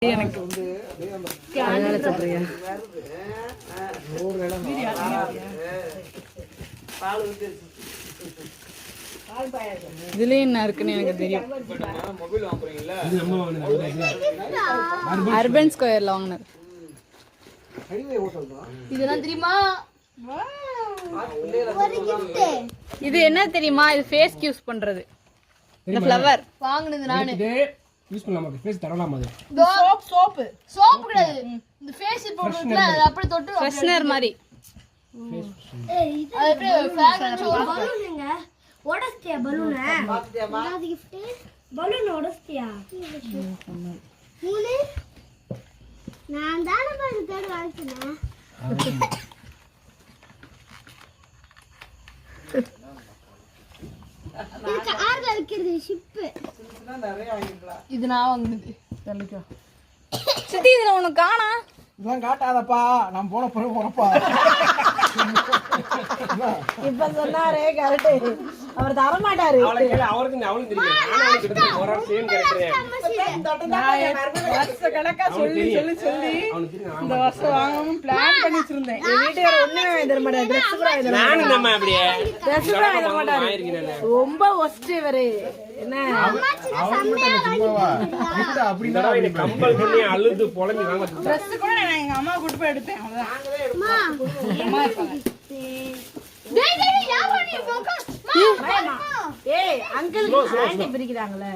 எனக்கு இதுல என்ன இருக்குன்னு எனக்கு தெரியும். அர்பன் ஸ்கொயர்ல வாங்கினது. இதெல்லாம் தெரியுமா? இது என்ன தெரியுமா? இது ஃபேஸ்க்கு யூஸ் பண்றது. இந்த ஃப்ளவர் வாங்குனது நானு. யூஸ் பண்ணலாமா? ஃபேஸ் தடவலாமா? அது சோப் கிடையாது. இந்த ஃபேஸ் போடுறதுல அது அப்படியே தொட்டு ஃப்ரெஷ்னர் மாதிரி. அது அப்படியே ஃபிராக்ரன்ஸ் பலூனுங்க. ஓடஸ்டியா பலூன். என்னது gift? பலூன் ஓடஸ்டியா. மூணு நான் தான பாரு தேட வாங்கினேன். இது கார்ல இருக்கிறது ஷிப். இது நான் வாங்குனது. சித்தி இதுல உனக்கு காணா? இதெல்லாம் காட்டாதப்பா, நான் போன பிறகு போறப்பா. இப்ப சொன்னாரே கரெக்ட். அவர் தர மாட்டாரு. அவளுக்கு தெரியும். ஒரு சேம் கேரக்டர். வருஷ கணக்கா சொல்லி இந்த வருஷம் வாங்கணும் பிளான் பண்ணி வச்சிருந்தேன். என் வீட்டுக்கார ஒண்ணுமே வாங்கி தர மாட்டாரு. ட்ரெஸ் கூட வாங்கி தர மாட்டாரு. ரொம்ப ஒஸ்ட் இவரு. என்ன கம்பல் பண்ணி அழுது புலம்பி வாங்க. ட்ரெஸ் கூட நான் எங்க அம்மா கூட்டு போய் எடுத்தேன். ஏய் அங்கிள் ஆண்டி பிரிக்கிறாங்களே.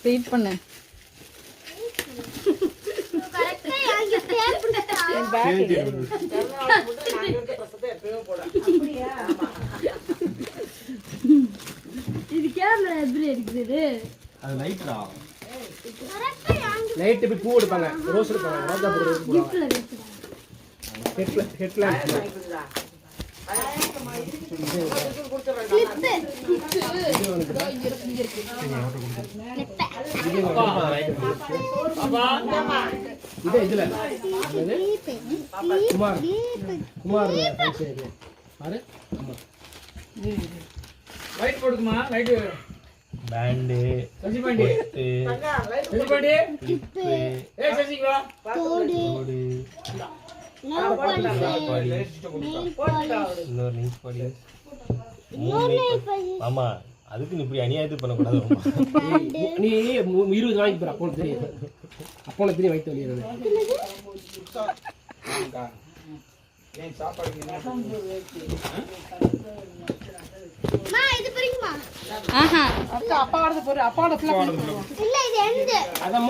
வெயிட் பண்ணு. கரெக்ட்டா யாங்க பேர் புடிச்சா. இது கேமரா எப்படி இருக்குது? அது லைட்ரா. கரெக்ட்டா யாங்க லைட் இப்படி பூ எடுப்பாங்க. ரோஸ் எடுப்பாங்க. ரோஜா பூ எடுப்பாங்க. கிஃப்ட்ல வெச்சுடா. ஹெட்ல குமார் பாரு. லைட் போடுமா? லைட் பேண்ட் சசி பாண்டி சசி பாண்டி ஏய் சசிங்களா தோடு ஆமா அதுக்கு நீ இப்படி அநியாயத்து பண்ணக்கூடாது. நீ 20 வாங்கி போற. அப்போ தெரியும். அப்போ தெரியும் வைத்து வெளியிறது. மா இது பிரிக்குமா? ஆஹா அப்பா வரது போற. அப்பாவோட இல்ல இது எந்த? அத